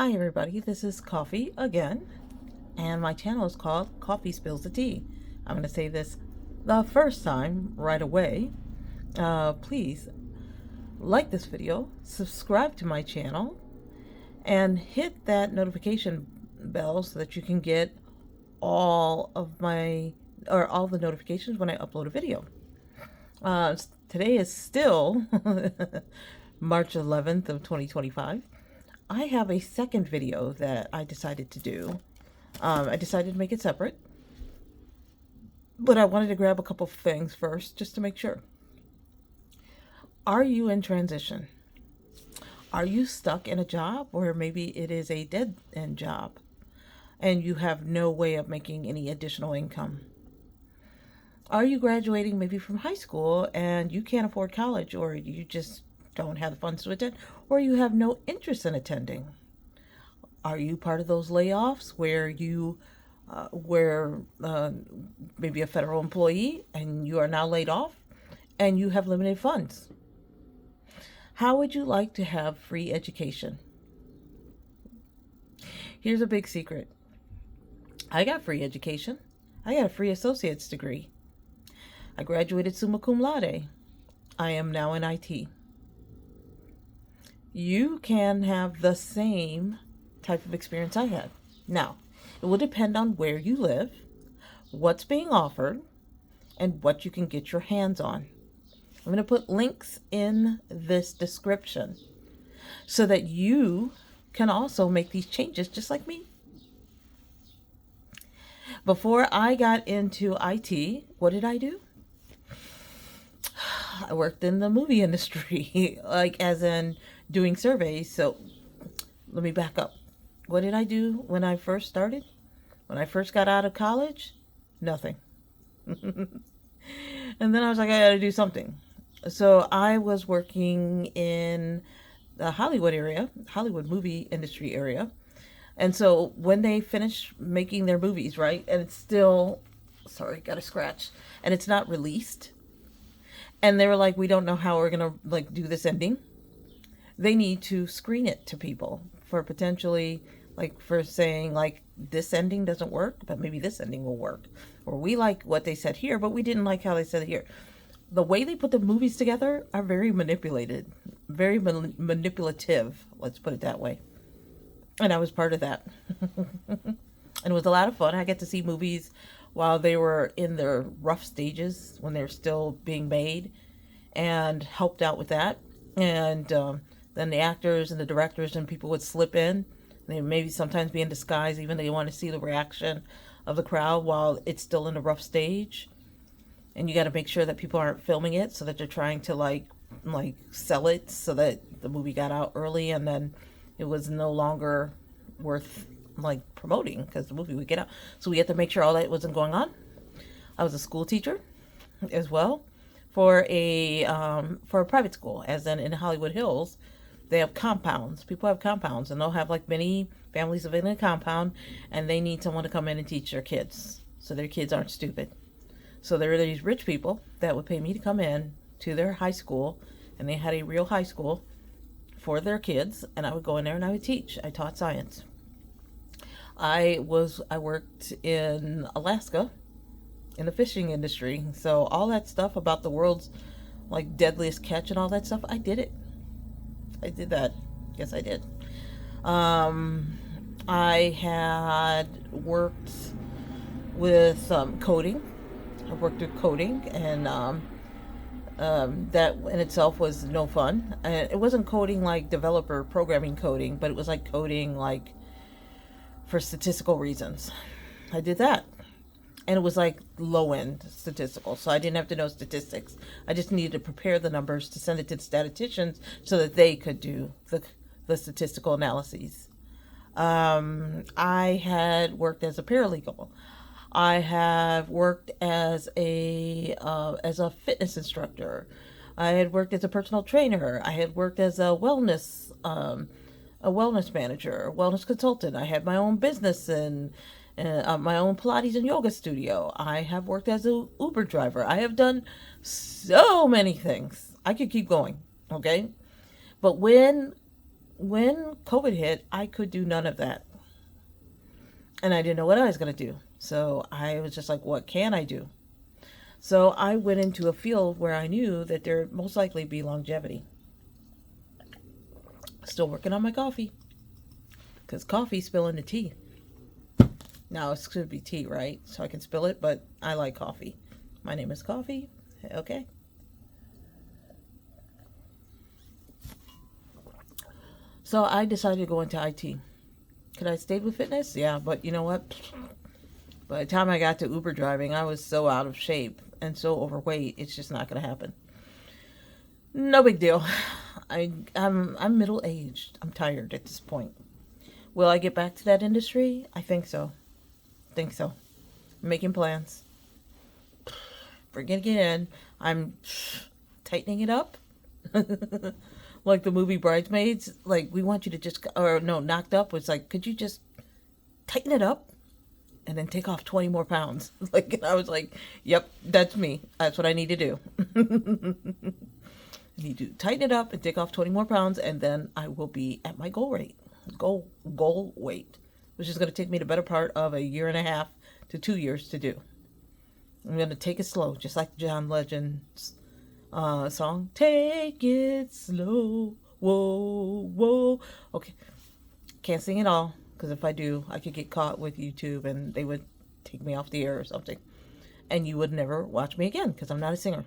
Hi everybody, this is Coffee again, and my channel is called Coffee Spills the Tea. I'm going to say this the first time right away. Please like this video, subscribe to my channel, and hit that notification bell so that you can get all the notifications when I upload a video. Today is still March 11th of 2025. I have a second video that I decided to do. I decided to make it separate, but I wanted to grab a couple of things first just to make sure. Are you in transition? Are you stuck in a job where maybe it is a dead end job and you have no way of making any additional income? Are you graduating maybe from high school and you can't afford college, or you just don't have the funds to attend, or you have no interest in attending? Are you part of those layoffs where you maybe a federal employee and you are now laid off and you have limited funds? How would you like to have free education? Here's a big secret. I got free education. I got a free associate's degree. I graduated summa cum laude. I am now in IT. You can have the same type of experience I had. Now, it will depend on where you live, what's being offered, and what you can get your hands on. I'm going to put links in this description so that you can also make these changes just like me. Before I got into IT, what did I do? I worked in the movie industry, like as in doing surveys. So let me back up. What did I do when I first started? When I first got out of college? Nothing. And then I was like, I gotta do something. So I was working in the Hollywood area, Hollywood movie industry area. And so when they finish making their movies, right, and it's still, sorry, got a scratch, and it's not released, and they were like, we don't know how we're gonna do this ending. They need to screen it to people for potentially, for saying this ending doesn't work, but maybe this ending will work, or we like what they said here, but we didn't like how they said it here. The way they put the movies together are very manipulated, very manipulative. Let's put it that way. And I was part of that. And it was a lot of fun. I get to see movies while they were in their rough stages, when they're still being made, and helped out with that. And then the actors and the directors and people would slip in. They maybe sometimes be in disguise, even though you want to see the reaction of the crowd while it's still in a rough stage. And you got to make sure that people aren't filming it, so that they're trying to sell it so that the movie got out early, and then it was no longer worth promoting because the movie would get out. So we had to make sure all that wasn't going on. I was a school teacher as well for a private school, as in Hollywood Hills. They have compounds. People have compounds, and they'll have many families living in a compound, and they need someone to come in and teach their kids so their kids aren't stupid. So there are these rich people that would pay me to come in to their high school, and they had a real high school for their kids, and I would go in there and I would teach. I taught science. I worked in Alaska in the fishing industry, so all that stuff about the world's deadliest catch and all that stuff, I did it. I did that. Yes, I did. I had worked with coding. I worked with coding, and that in itself was no fun. It wasn't coding developer programming coding, but it was coding for statistical reasons. I did that. And it was low end statistical, so I didn't have to know statistics. I just needed to prepare the numbers to send it to the statisticians so that they could do the statistical analyses. I had worked as a paralegal. I have worked as a fitness instructor. I had worked as a personal trainer. I had worked as a wellness manager, a wellness consultant. I had my own business and my own Pilates and yoga studio. I have worked as an Uber driver. I have done so many things. I could keep going, okay? But when when COVID hit, I could do none of that. And I didn't know what I was going to do. So I was just like, what can I do? So I went into a field where I knew that there most likely be longevity. Still working on my coffee. Because coffee spilling the tea. Now it's going to be tea, right? So I can spill it, but I like coffee. My name is Coffee. Okay. So I decided to go into IT. Could I stay with fitness? Yeah, but you know what? By the time I got to Uber driving, I was so out of shape and so overweight. It's just not going to happen. No big deal. I'm middle aged. I'm tired at this point. Will I get back to that industry? I think so. Think so. I'm making plans. We're gonna get in. I'm tightening it up. Like the movie Bridesmaids. Like, we want you to just, or no, Knocked Up was like, could you just tighten it up and then take off 20 more pounds? Like, and I was like, yep, that's me. That's what I need to do. I need to tighten it up and take off 20 more pounds, and then I will be at my goal weight. Goal weight, which is going to take me the better part of a year and a half to 2 years to do. I'm going to take it slow, just like John Legend's song, Take It Slow, whoa, whoa. Okay, can't sing it all, because if I do, I could get caught with YouTube and they would take me off the air or something. And you would never watch me again, because I'm not a singer.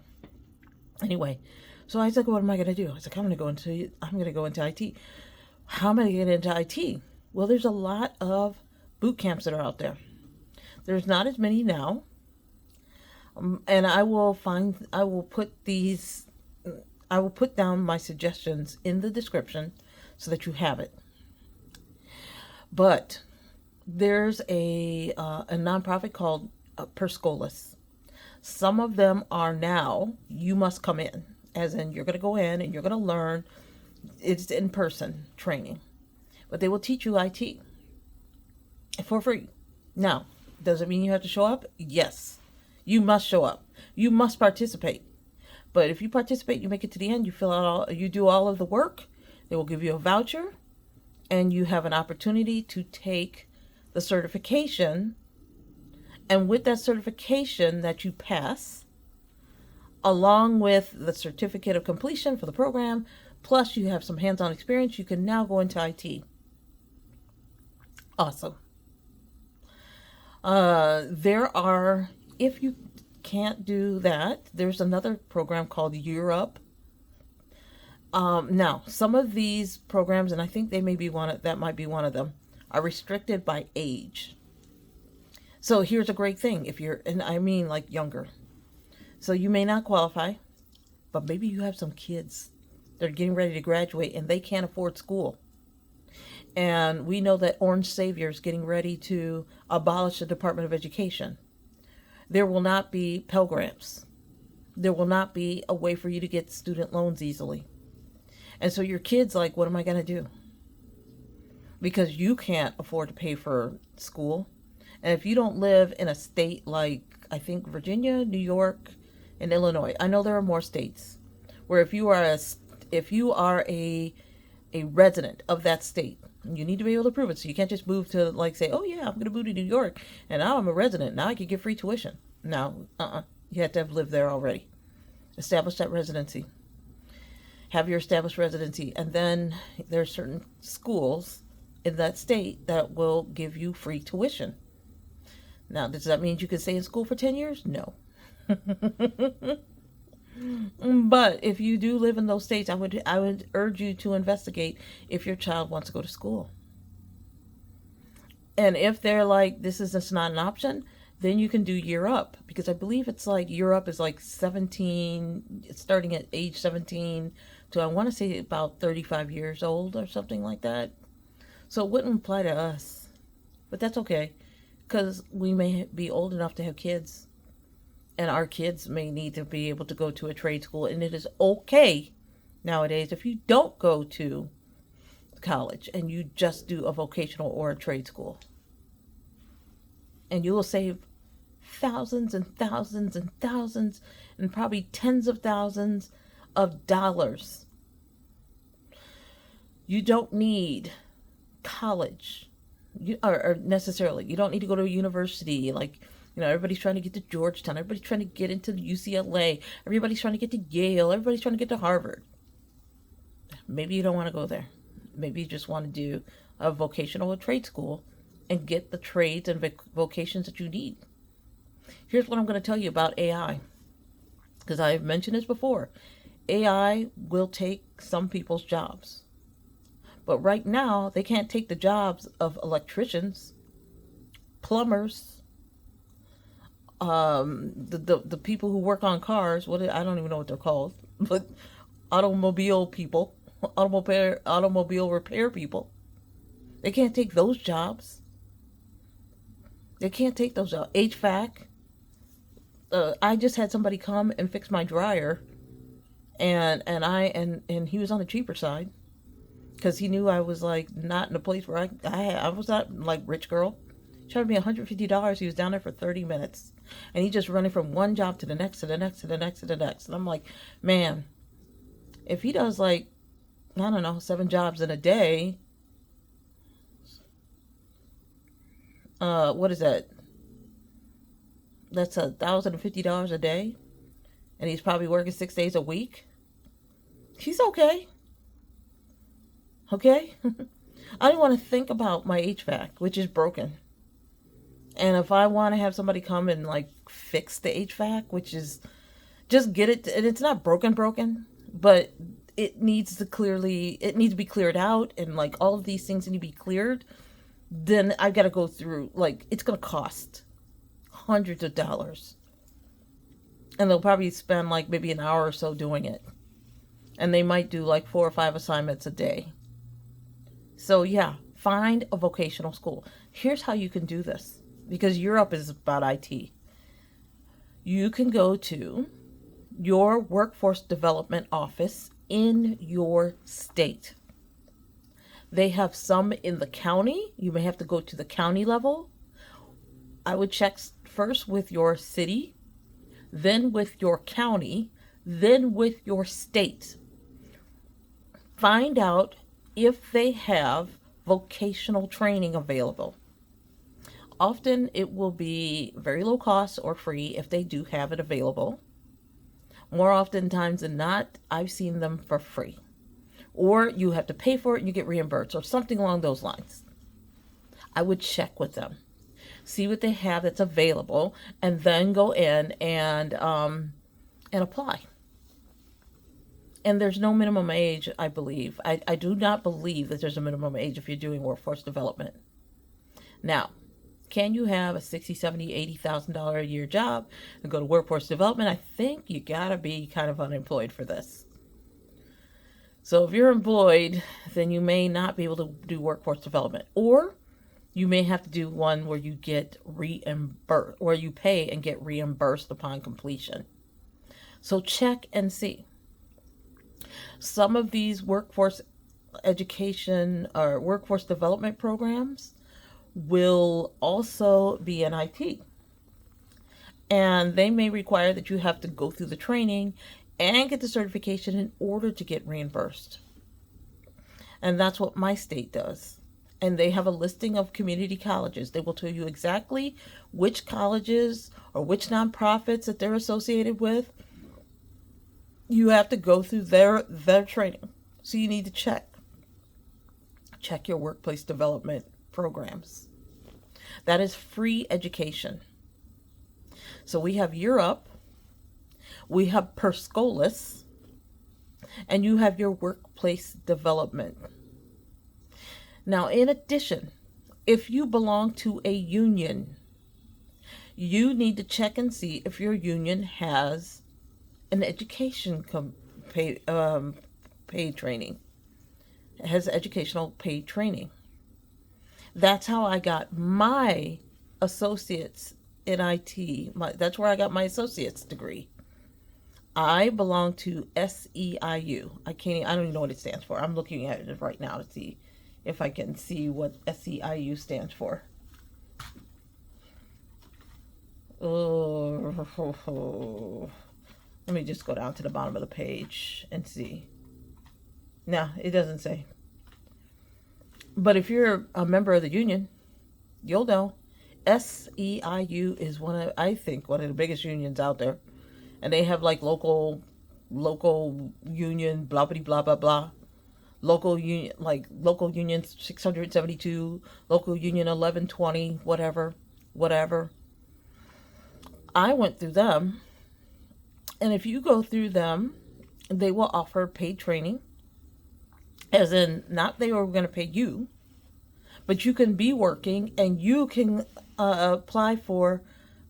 Anyway, so I was like, what am I going to do? I was like, I'm going to go into IT. How am I going to get into IT? Well, there's a lot of boot camps that are out there. There's not as many now. And I will put down my suggestions in the description so that you have it. But there's a nonprofit called Perscolas. Some of them are now, you must come in, as in you're going to go in and you're going to learn. It's in-person training, but they will teach you IT for free. Now, does it mean you have to show up? Yes, you must show up. You must participate. But if you participate, you make it to the end, you do all of the work, they will give you a voucher, and you have an opportunity to take the certification. And with that certification that you pass, along with the certificate of completion for the program, plus you have some hands-on experience, you can now go into IT. Awesome. If you can't do that, there's another program called Europe. Now, some of these programs, and I think that might be one of them, are restricted by age. So here's a great thing, and I mean like younger. So you may not qualify, but maybe you have some kids. They're getting ready to graduate and they can't afford school. And we know that Orange Savior is getting ready to abolish the Department of Education. There will not be Pell Grants. There will not be a way for you to get student loans easily. And so your kid's like, what am I going to do? Because you can't afford to pay for school. And if you don't live in a state like, I think, Virginia, New York, and Illinois, I know there are more states where if you are a resident of that state, you need to be able to prove it. So you can't just move to, like, say, oh yeah, I'm going to move to New York and now I'm a resident. Now I can get free tuition. No, you have to have lived there already. Establish that residency. Have your established residency. And then there are certain schools in that state that will give you free tuition. Now, does that mean you can stay in school for 10 years? No. But if you do live in those states, I would urge you to investigate if your child wants to go to school. And if they're like, this is just not an option, then you can do Year Up. Because I believe it's like Year Up is like 17, starting at age 17 to, I want to say, about 35 years old or something like that. So it wouldn't apply to us. But that's okay, because we may be old enough to have kids. And our kids may need to be able to go to a trade school. And it is okay nowadays if you don't go to college and you just do a vocational or a trade school. And you will save thousands and thousands and thousands and probably tens of thousands of dollars. You don't need college, or necessarily. You don't need to go to a university. Like, everybody's trying to get to Georgetown. Everybody's trying to get into UCLA. Everybody's trying to get to Yale. Everybody's trying to get to Harvard. Maybe you don't want to go there. Maybe you just want to do a vocational or trade school and get the trades and vocations that you need. Here's what I'm going to tell you about AI, because I've mentioned this before. AI will take some people's jobs. But right now, they can't take the jobs of electricians, plumbers, the people who work on cars. I don't even know what they're called, but automobile people, automobile repair people. They can't take those jobs. They can't take those jobs. HVAC. I just had somebody come and fix my dryer, and he was on the cheaper side, because he knew I was like not in a place where I was not like rich girl. He charged me $150. He was down there for 30 minutes, and he's just running from one job to the next, to the next, to the next, to the next. And I'm like, man, if he does like, I don't know, 7 jobs in a day, what is that? That's $1,050 a day, and he's probably working 6 days a week. He's okay. Okay? I don't want to think about my HVAC, which is broken. And if I want to have somebody come and like fix the HVAC, which is just get it, and it's not broken, but it needs to be cleared out, and like all of these things need to be cleared, then I've got to go through, like, it's going to cost hundreds of dollars. And they'll probably spend like maybe an hour or so doing it. And they might do like 4 or 5 assignments a day. So yeah, find a vocational school. Here's how you can do this, because Europe is about IT. You can go to your workforce development office in your state. They have some in the county. You may have to go to the county level. I would check first with your city, then with your county, then with your state. Find out if they have vocational training available. Often it will be very low cost or free if they do have it available. More often times than not, I've seen them for free. Or you have to pay for it and you get reimbursed, or something along those lines. I would check with them, see what they have that's available, and then go in and apply. And there's no minimum age, I believe. I do not believe that there's a minimum age if you're doing workforce development. Now, can you have a $60,000, $70,000, $80,000 a year job and go to workforce development? I think you gotta be kind of unemployed for this. So if you're employed, then you may not be able to do workforce development, or you may have to do one where you get reimbursed, where you pay and get reimbursed upon completion. So check and see. Some of these workforce education or workforce development programs will also be in IT. And they may require that you have to go through the training and get the certification in order to get reimbursed. And that's what my state does. And they have a listing of community colleges. They will tell you exactly which colleges or which nonprofits that they're associated with. You have to go through their training. So you need to check your workplace development programs. That is free education. So we have Europe, we have Perscolis, and you have your workplace development. Now, in addition, if you belong to a union, you need to check and see if your union has an education paid training. It has educational paid training. That's how I got my associates in IT. That's where I got my associate's degree. I belong to SEIU. I don't even know what it stands for. I'm looking at it right now to see if I can see what SEIU stands for. Oh, let me just go down to the bottom of the page and see. No, it doesn't say. But if you're a member of the union, you'll know. SEIU is I think, one of the biggest unions out there. And they have like local union, blah, blah, blah, blah, blah. Local union, like local union 672, local union 1120, whatever, whatever. I went through them. And if you go through them, they will offer paid training. As in, not they are going to pay you, but you can be working and you can apply for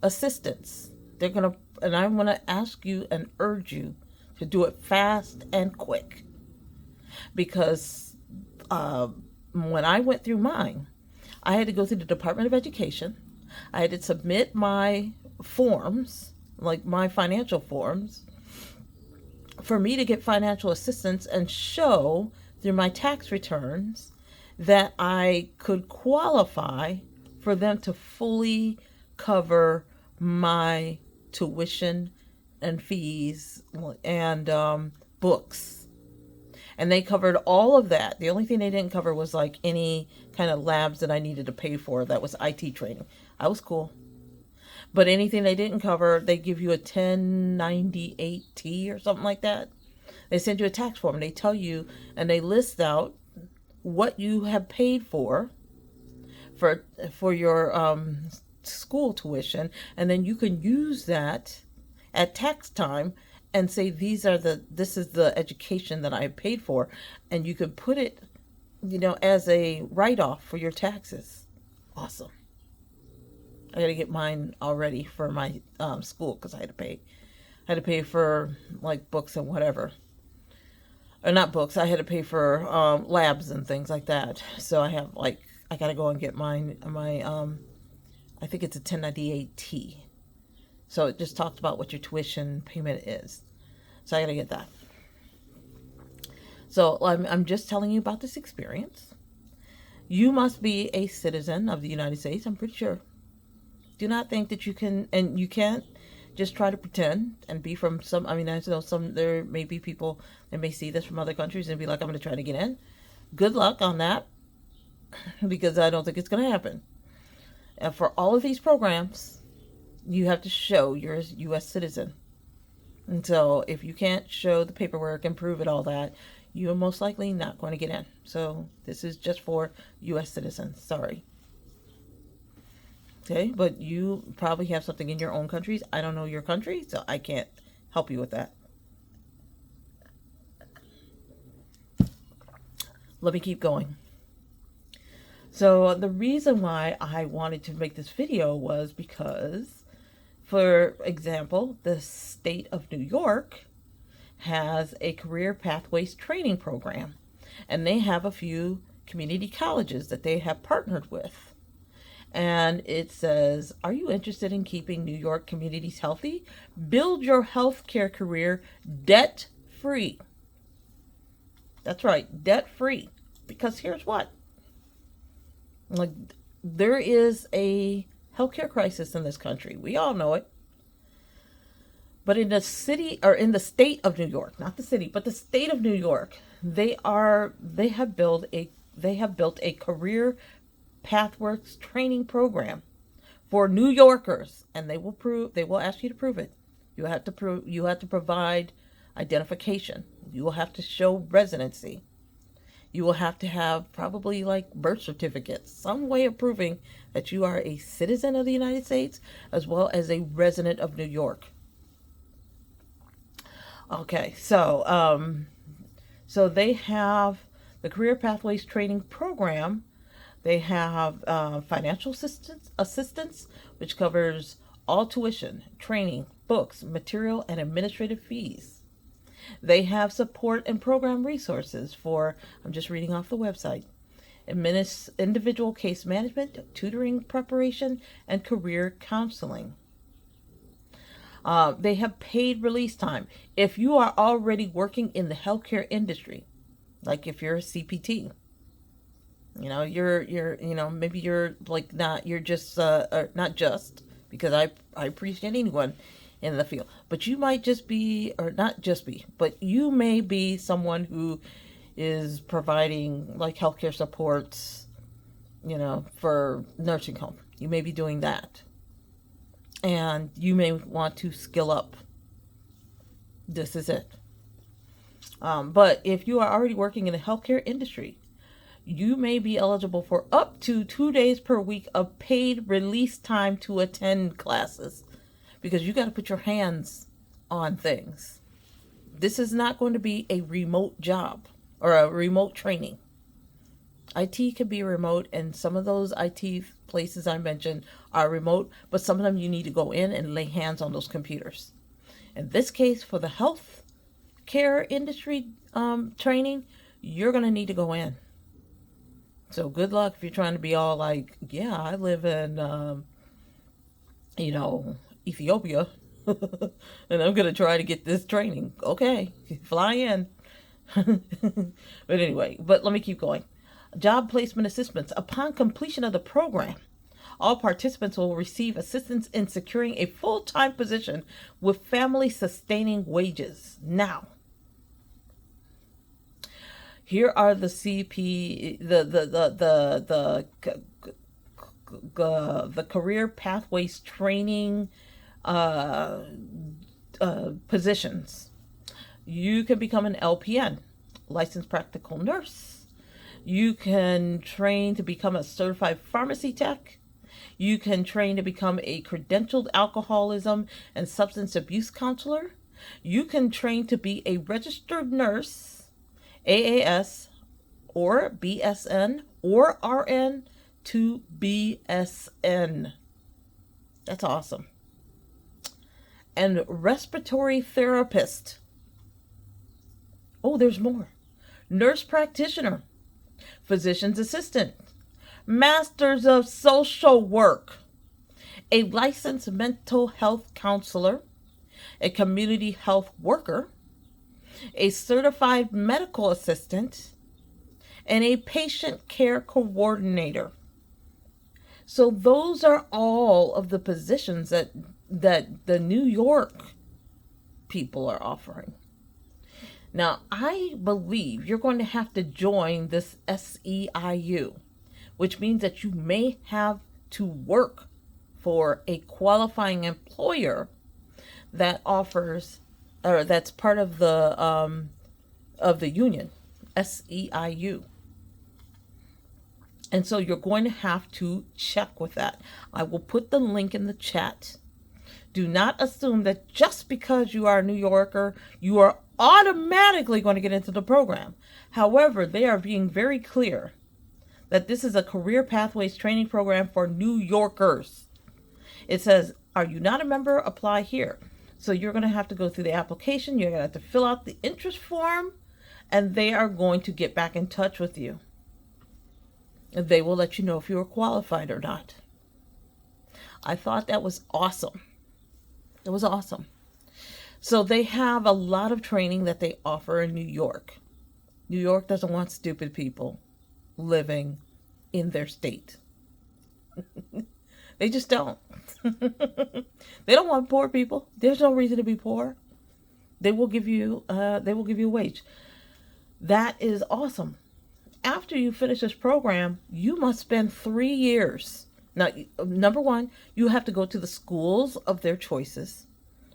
assistance. They're going to, and I'm going to ask you and urge you to do it fast and quick. Because when I went through mine, I had to go through the Department of Education. I had to submit my forms, like my financial forms, for me to get financial assistance and show through my tax returns that I could qualify for them to fully cover my tuition and fees and books. And they covered all of that. The only thing they didn't cover was like any kind of labs that I needed to pay for. That was IT training. I was cool. But anything they didn't cover, they give you a 1098T or something like that. They send you a tax form. They tell you, and they list out what you have paid for your school tuition, and then you can use that at tax time and say this is the education that I paid for, and you could put it, as a write-off for your taxes. Awesome. I got to get mine already for my school because I had to pay for like books and whatever. Or not books. I had to pay for labs and things like that. So I got to go and get my I think it's a 1098T. So it just talks about what your tuition payment is. So I got to get that. So I'm just telling you about this experience. You must be a citizen of the United States, I'm pretty sure. Do not think that you can, and you can't just try to pretend and be from some, I know there may be people that may see this from other countries and be like, I'm going to try to get in. Good luck on that, because I don't think it's going to happen. And for all of these programs, you have to show you're a U.S. citizen. And so if you can't show the paperwork and prove it, all that, you are most likely not going to get in. So this is just for U.S. citizens. Sorry. Okay, but you probably have something in your own countries. I don't know your country, so I can't help you with that. Let me keep going. So the reason why I wanted to make this video was because, for example, the state of New York has a career pathways training program, and they have a few community colleges that they have partnered with. And it says, are you interested in keeping New York communities healthy? Build your healthcare career debt-free. That's right, debt-free. Because here's what. Like, there is a healthcare crisis in this country. We all know it. But in the city, or in the state of New York, not the city, but the state of New York, they have built a career pathways training program for New Yorkers, and they will ask you to prove it. You have to provide identification. You will have to show residency. You will have to have probably like birth certificates, some way of proving that you are a citizen of the United States as well as a resident of New York. Okay, so they have the Career Pathways Training Program. They have financial assistance, which covers all tuition, training, books, material, and administrative fees. They have support and program resources for, I'm just reading off the website, individual case management, tutoring preparation, and career counseling. They have paid release time. If you are already working in the healthcare industry, like if you're a CPT, maybe you're like not just because I appreciate anyone in the field, but you might just be, or not just be, but you may be someone who is providing like healthcare supports, for nursing home. You may be doing that. And you may want to skill up. This is it. But if you are already working in the healthcare industry, you may be eligible for up to 2 days per week of paid release time to attend classes, because you got to put your hands on things. This is not going to be a remote job or a remote training. IT can be remote, and some of those IT places I mentioned are remote, but some of them you need to go in and lay hands on those computers. In this case, for the health care industry training, you're going to need to go in. So good luck if you're trying to be all like, yeah, I live in, Ethiopia, and I'm going to try to get this training. Okay, fly in. But anyway, let me keep going. Job placement assistance. Upon completion of the program, all participants will receive assistance in securing a full-time position with family-sustaining wages. Now, here are the the career pathways training positions. You can become an LPN, licensed practical nurse. You can train to become a certified pharmacy tech. You can train to become a credentialed alcoholism and substance abuse counselor. You can train to be a registered nurse, AAS, or BSN, or RN to BSN. That's awesome. And respiratory therapist. Oh, there's more. Nurse practitioner, physician's assistant, masters of social work, a licensed mental health counselor, a community health worker, a certified medical assistant, and a patient care coordinator. So those are all of the positions that the New York people are offering. Now, I believe you're going to have to join this SEIU, which means that you may have to work for a qualifying employer that offers, or that's part of the union, SEIU. And so you're going to have to check with that. I will put the link in the chat. Do not assume that just because you are a New Yorker, you are automatically going to get into the program. However, they are being very clear that this is a career pathways training program for New Yorkers. It says, are you not a member? Apply here. So you're going to have to go through the application. You're going to have to fill out the interest form, and they are going to get back in touch with you. They will let you know if you are qualified or not. I thought that was awesome. It was awesome. So they have a lot of training that they offer in New York. New York doesn't want stupid people living in their state. They just don't. They don't want poor people. There's no reason to be poor. They will give you a wage. That is awesome. After you finish this program, you must spend 3 years. Now, number one, you have to go to the schools of their choices.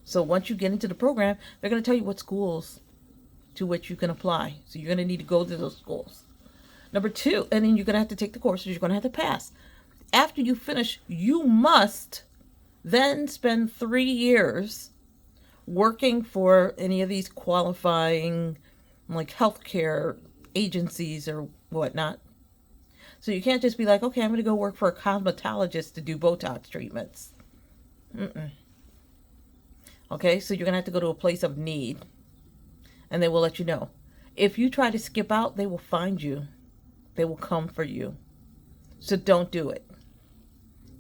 So once you get into the program, they're going to tell you what schools to which you can apply. So you're going to need to go to those schools. Number two, and then you're going to have to take the courses. You're going to have to pass. After you finish, you must then spend 3 years working for any of these qualifying, like, healthcare agencies or whatnot. So you can't just be like, okay, I'm going to go work for a cosmetologist to do Botox treatments. Okay, so you're going to have to go to a place of need, and they will let you know. If you try to skip out, they will find you. They will come for you. So don't do it.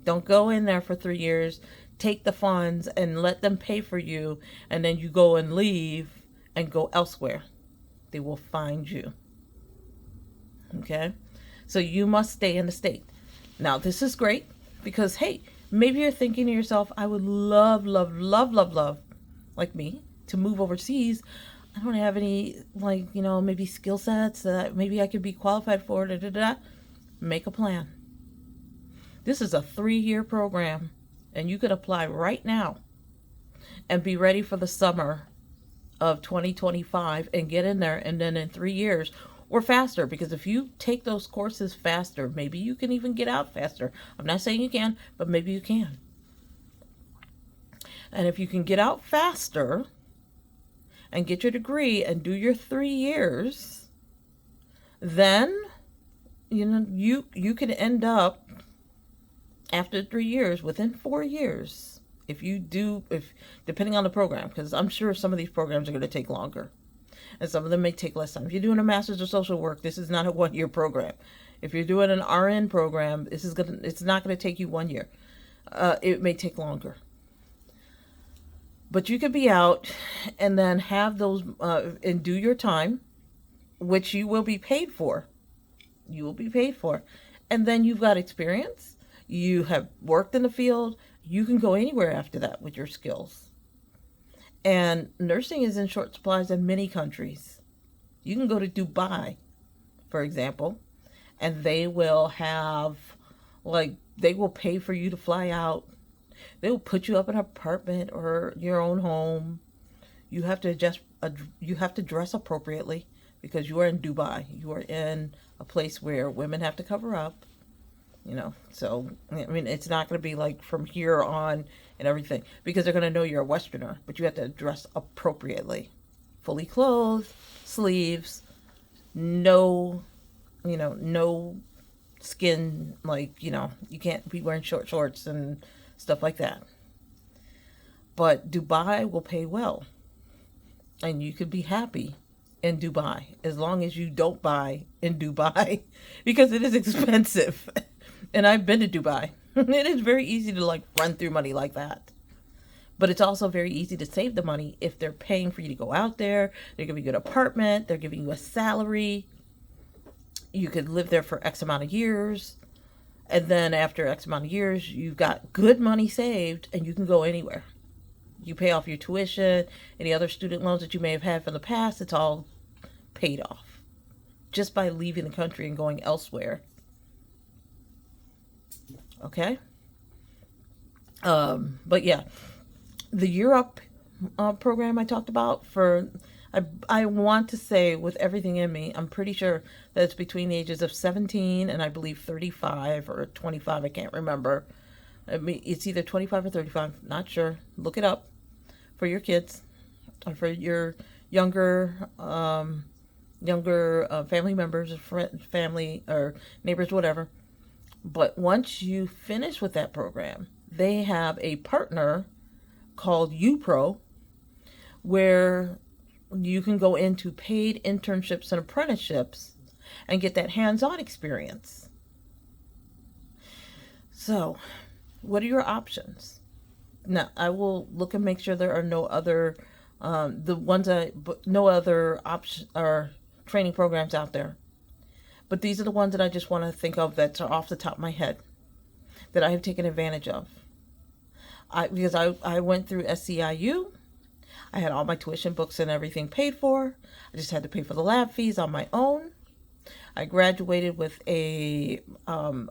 Don't go in there for 3 years, take the funds, and let them pay for you, and then you go and leave and go elsewhere. They will find you. Okay? So you must stay in the state. Now, this is great because, hey, maybe you're thinking to yourself, I would love, like me, to move overseas. I don't have any, like, maybe skill sets that maybe I could be qualified for. Da, da, da. Make a plan. This is a 3-year program, and you could apply right now and be ready for the summer of 2025 and get in there, and then in 3 years or faster, because if you take those courses faster, maybe you can even get out faster. I'm not saying you can, but maybe you can. And if you can get out faster and get your degree and do your 3 years, then you can end up after 3 years, within 4 years, if depending on the program, because I'm sure some of these programs are going to take longer and some of them may take less time. If you're doing a master's of social work, this is not a 1-year program. If you're doing an RN program, it's not going to take you 1 year. It may take longer. But you could be out and then have those and do your time, which you will be paid for. You will be paid for. And then you've got experience. You have worked in the field. You can go anywhere after that with your skills. And nursing is in short supplies in many countries. You can go to Dubai, for example, and they will pay for you to fly out. They will put you up in an apartment or your own home. You have to dress appropriately because you are in Dubai. You are in a place where women have to cover up. So, I mean, it's not going to be like from here on and everything, because they're going to know you're a Westerner, but you have to dress appropriately. Fully clothed, sleeves, no skin, you can't be wearing short shorts and stuff like that. But Dubai will pay well, and you could be happy in Dubai as long as you don't buy in Dubai because it is expensive. And I've been to Dubai. It is very easy to run through money like that. But it's also very easy to save the money if they're paying for you to go out there. They're giving you an apartment. They're giving you a salary. You could live there for X amount of years. And then after X amount of years, you've got good money saved and you can go anywhere. You pay off your tuition, any other student loans that you may have had from the past, it's all paid off just by leaving the country and going elsewhere. Okay? But yeah, the Europe program I talked about I want to say with everything in me, I'm pretty sure that it's between the ages of 17 and I believe 35 or 25. I can't remember. I mean, it's either 25 or 35. Not sure. Look it up for your kids or for your younger family members, family or neighbors, whatever. But once you finish with that program, they have a partner called UPro where you can go into paid internships and apprenticeships and get that hands-on experience. So, what are your options? Now, I will look and make sure there are no other option or training programs out there. But these are the ones that I just want to think of that are off the top of my head that I have taken advantage of. Because I went through SCIU. I had all my tuition, books, and everything paid for. I just had to pay for the lab fees on my own. I graduated with an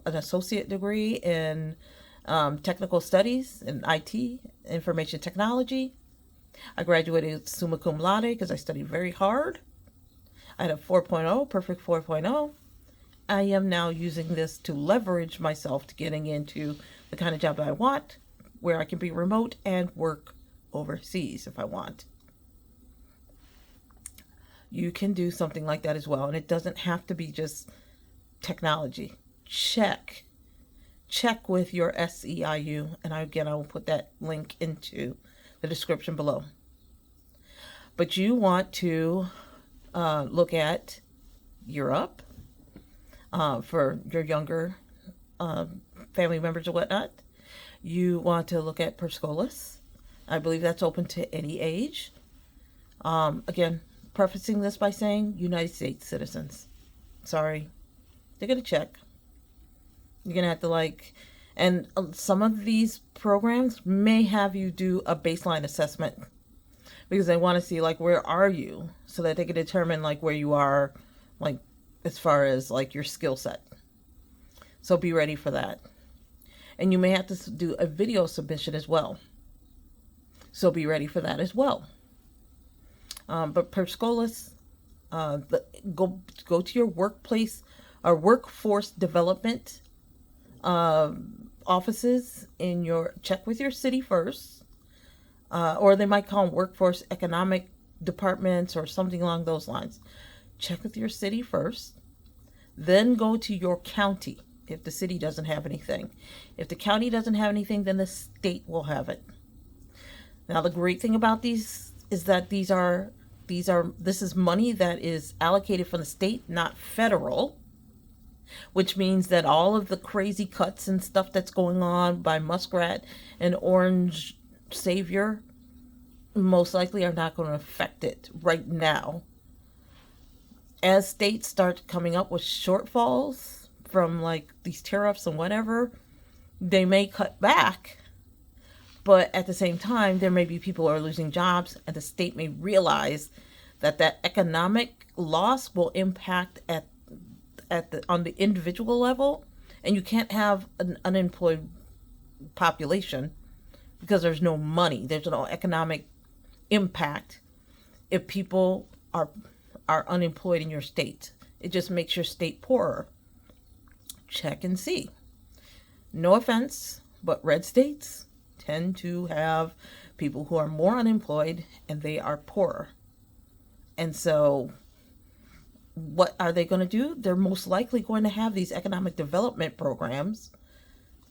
associate degree in technical studies in IT, information technology. I graduated summa cum laude because I studied very hard. I had a 4.0, perfect 4.0. I am now using this to leverage myself to getting into the kind of job that I want, where I can be remote and work overseas if I want. You can do something like that as well, and it doesn't have to be just technology. Check with your SEIU, and I will put that link into the description below. But you want to look at Europe for your younger family members or whatnot. You want to look at Perscolas. I believe that's open to any age. Again, prefacing this by saying United States citizens. Sorry. They're going to check. You're going to have to and some of these programs may have you do a baseline assessment because they want to see like where are you, so that they can determine like where you are, like as far as like your skill set. So be ready for that. And you may have to do a video submission as well. So be ready for that as well. But per Scholas, go to your workplace or workforce development offices in your, check with your city first, or they might call them workforce economic departments or something along those lines. Check with your city first, then go to your county if the city doesn't have anything. If the county doesn't have anything, then the state will have it. Now the great thing about these is that this is money that is allocated from the state, not federal, which means that all of the crazy cuts and stuff that's going on by Muskrat and Orange Savior most likely are not going to affect it right now. As states start coming up with shortfalls from like these tariffs and whatever, they may cut back. But at the same time, there may be people who are losing jobs, and the state may realize that economic loss will impact on the individual level, and you can't have an unemployed population because there's no money. There's no economic impact if people are unemployed in your state. It just makes your state poorer. Check and see. No offense, but red states tend to have people who are more unemployed and they are poorer. And so what are they going to do? They're most likely going to have these economic development programs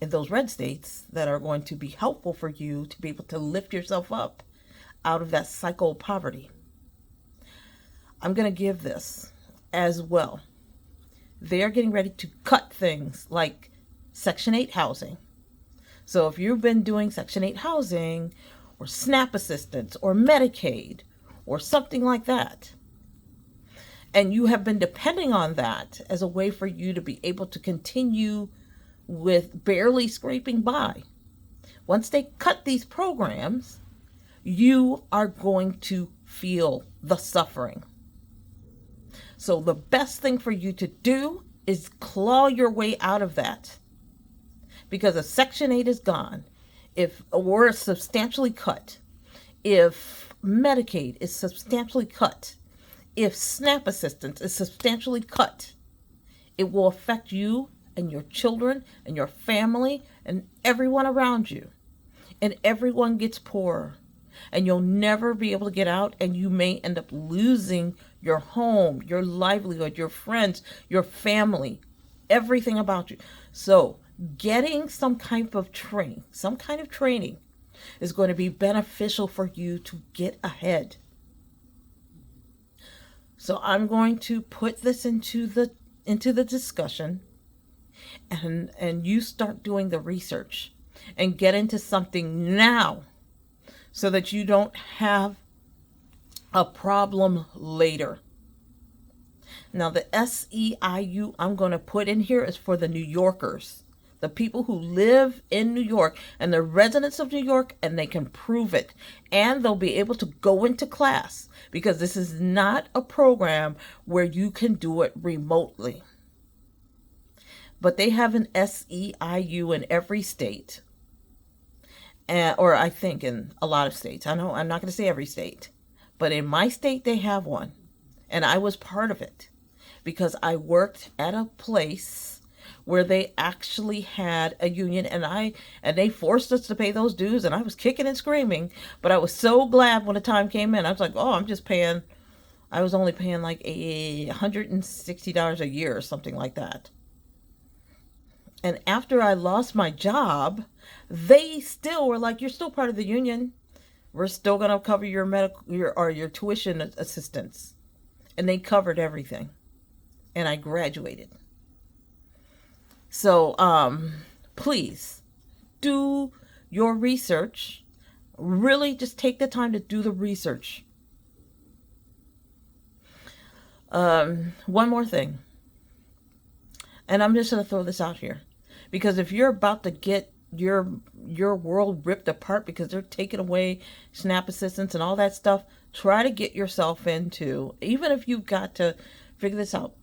in those red states that are going to be helpful for you to be able to lift yourself up out of that cycle of poverty. I'm going to give this as well. They are getting ready to cut things like Section 8 housing. So if you've been doing Section 8 housing or SNAP assistance or Medicaid or something like that, and you have been depending on that as a way for you to be able to continue with barely scraping by, once they cut these programs, you are going to feel the suffering. So the best thing for you to do is claw your way out of that. Because if Section 8 is gone, if we're substantially cut, if Medicaid is substantially cut, if SNAP assistance is substantially cut, it will affect you and your children and your family and everyone around you. And everyone gets poorer. And you'll never be able to get out, and you may end up losing your home, your livelihood, your friends, your family, everything about you. So getting some kind of training is going to be beneficial for you to get ahead. So I'm going to put this into the discussion, and you start doing the research and get into something now so that you don't have a problem later. Now the SEIU I'm going to put in here is for the New Yorkers, the people who live in New York and the residents of New York, and they can prove it. And they'll be able to go into class, because this is not a program where you can do it remotely. But they have an SEIU in every state, or I think in a lot of states. I know I'm not going to say every state, but in my state they have one, and I was part of it because I worked at a place where they actually had a union, and they forced us to pay those dues, and I was kicking and screaming, but I was so glad when the time came in. I was like, oh, I was only paying like $160 a year or something like that. And after I lost my job, they still were like, you're still part of the union. We're still going to cover your your tuition assistance. And they covered everything. And I graduated. So, please do your research. Really just take the time to do the research. One more thing. And I'm just going to throw this out here. Because if you're about to get your your world ripped apart because they're taking away SNAP assistance and all that stuff, try to get yourself into, even if you've got to figure this out.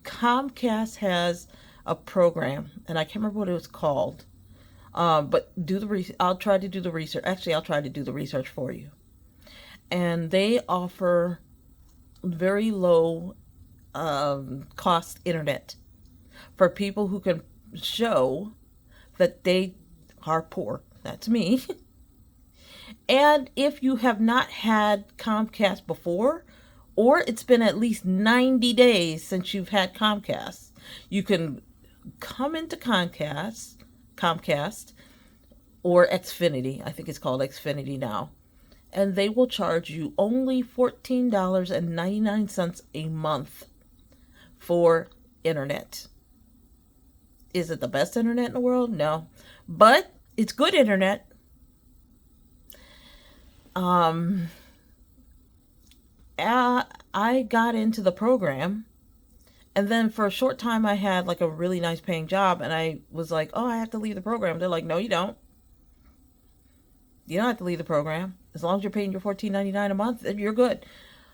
Comcast has a program, and I can't remember what it was called. But I'll try to do the research. Actually, I'll try to do the research for you. And they offer very low cost internet for people who can show that they are poor. That's me. And if you have not had Comcast before, or it's been at least 90 days since you've had Comcast, you can come into Comcast or Xfinity. I think it's called Xfinity now. And they will charge you only $14.99 a month for internet. Is it the best internet in the world? No. But it's good internet. I got into the program, and then for a short time I had like a really nice paying job, and I was like, oh, I have to leave the program. They're like, no, you don't. You don't have to leave the program. As long as you're paying your $14.99 a month, you're good.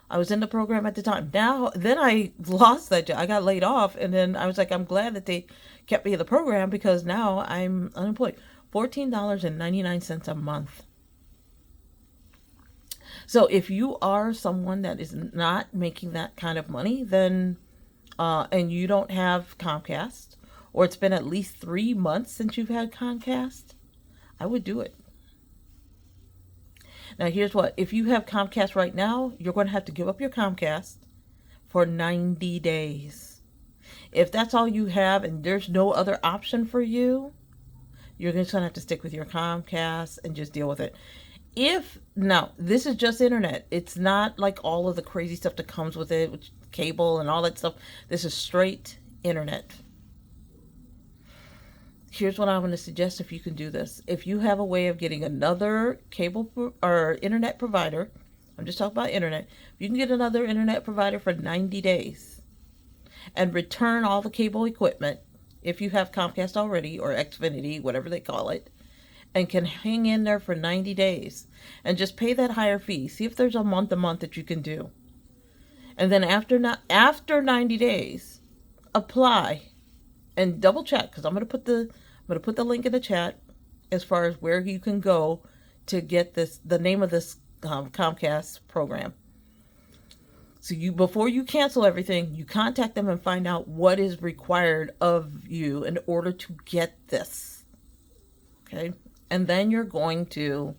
I was in the program at the time. Then I lost that job. I got laid off, and then I was like, I'm glad that they kept me in the program because now I'm unemployed. $14.99 a month. So if you are someone that is not making that kind of money, then and you don't have Comcast, or it's been at least 3 months since you've had Comcast, I would do it. Now here's what, if you have Comcast right now, you're going to have to give up your Comcast for 90 days. If that's all you have and there's no other option for you, you're just going to have to stick with your Comcast and just deal with it. Now, this is just internet. It's not like all of the crazy stuff that comes with it, which cable and all that stuff. This is straight internet. Here's what I'm going to suggest if you can do this. If you have a way of getting another cable or internet provider, I'm just talking about internet. If you can get another internet provider for 90 days and return all the cable equipment, if you have Comcast already or Xfinity, whatever they call it, and can hang in there for 90 days and just pay that higher fee. See if there's a month that you can do. And then after 90 days, apply and double check, because I'm going to put the link in the chat as far as where you can go to get the name of this Comcast program. So before you cancel everything, you contact them and find out what is required of you in order to get this. Okay? And then you're going to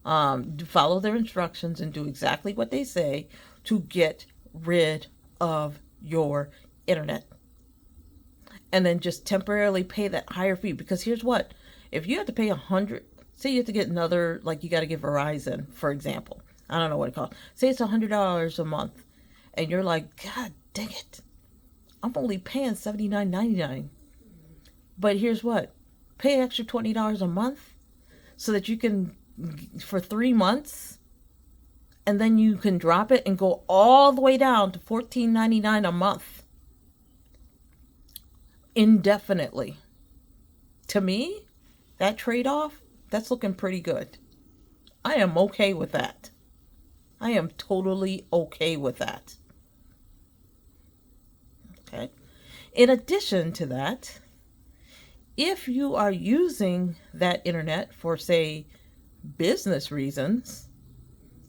follow their instructions and do exactly what they say to get rid of your internet. And then just temporarily pay that higher fee. Because here's what, if you have to pay say you have to get another, like you got to get Verizon, for example. I don't know what it calls. Say it's $100 a month. And you're like, God dang it, I'm only paying $79.99. But here's what, pay extra $20 a month so that you can, for 3 months, and then you can drop it and go all the way down to $14.99 a month. Indefinitely. To me, that trade-off, that's looking pretty good. I am okay with that. I am totally okay with that. Okay. In addition to that, if you are using that internet for, say, business reasons,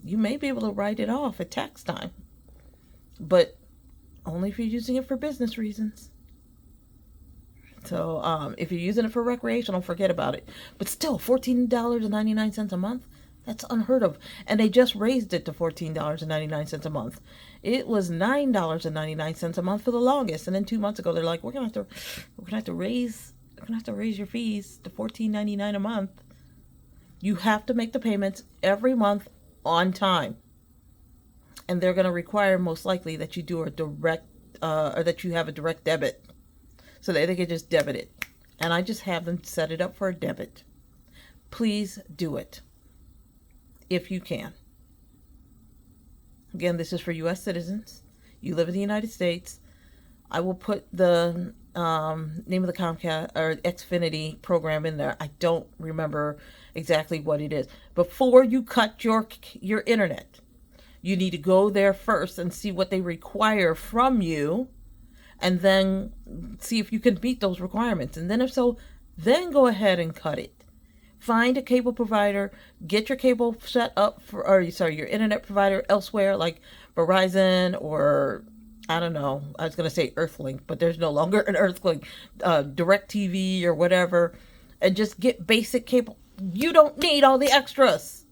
you may be able to write it off at tax time. But only if you're using it for business reasons. So if you're using it for recreational, forget about it. But still, $14.99 a month, that's unheard of. And they just raised it to $14.99 a month. It was $9.99 a month for the longest. And then 2 months ago, they're like, we're gonna have to raise your fees to $14.99 a month. You have to make the payments every month on time. And they're going to require most likely that you do a direct, or that you have a direct debit. So that they can just debit it. And I just have them set it up for a debit. Please do it. If you can. Again, this is for U.S. citizens. You live in the United States. I will put the name of the Comcast or Xfinity program in there. I don't remember exactly what it is. Before you cut your internet, you need to go there first and see what they require from you, and then see if you can meet those requirements. And then if so, then go ahead and cut it. Find a cable provider, get your cable set up your internet provider elsewhere, like Verizon, or I don't know, I was going to say Earthlink, but there's no longer an Earthlink, DirecTV or whatever, and just get basic cable. You don't need all the extras.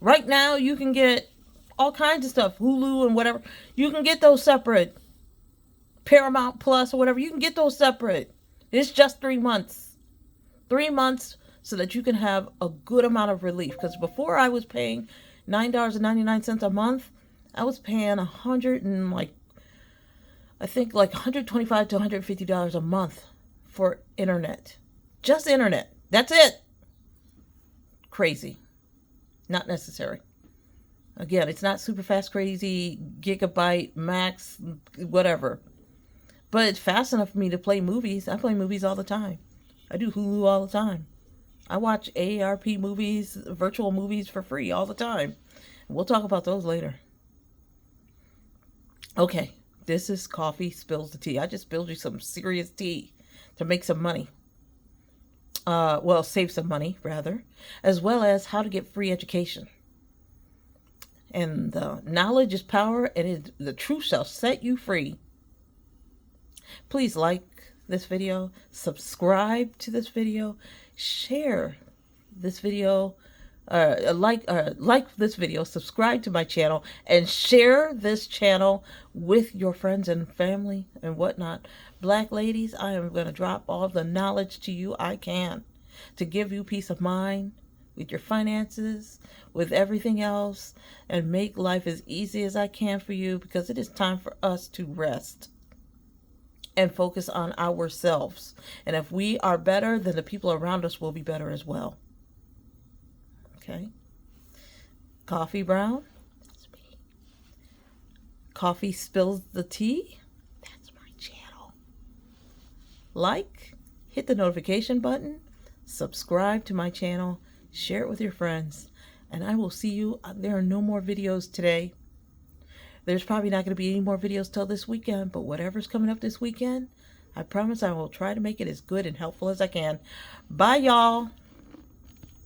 Right now, you can get all kinds of stuff, Hulu and whatever. You can get those separate. Paramount Plus or whatever, you can get those separate. It's just 3 months. 3 months so that you can have a good amount of relief. Because before I was paying $9.99 a month, I was paying $125 to $150 a month for internet. Just internet. That's it. Crazy. Not necessary. Again, it's not super fast, crazy, gigabyte, max, whatever. But it's fast enough for me to play movies. I play movies all the time. I do Hulu all the time. I watch AARP movies, virtual movies for free all the time. We'll talk about those later. Okay, this is Coffee Spills the Tea. I just spilled you some serious tea to make some money. Save some money, rather. As well as how to get free education. And knowledge is power, and the truth shall set you free. Please like this video, subscribe to this video, share this video, like this video, subscribe to my channel, and share this channel with your friends and family and whatnot. Black ladies, I am going to drop all the knowledge to you I can to give you peace of mind with your finances, with everything else, and make life as easy as I can for you, because it is time for us to rest and focus on ourselves. And if we are better, then the people around us will be better as well. Okay? Coffee Brown, that's me. Coffee Spills the Tea, that's my channel. Like, hit the notification button, subscribe to my channel, share it with your friends, and I will see you. There are no more videos today. There's probably not going to be any more videos till this weekend, but whatever's coming up this weekend, I promise I will try to make it as good and helpful as I can. Bye, y'all.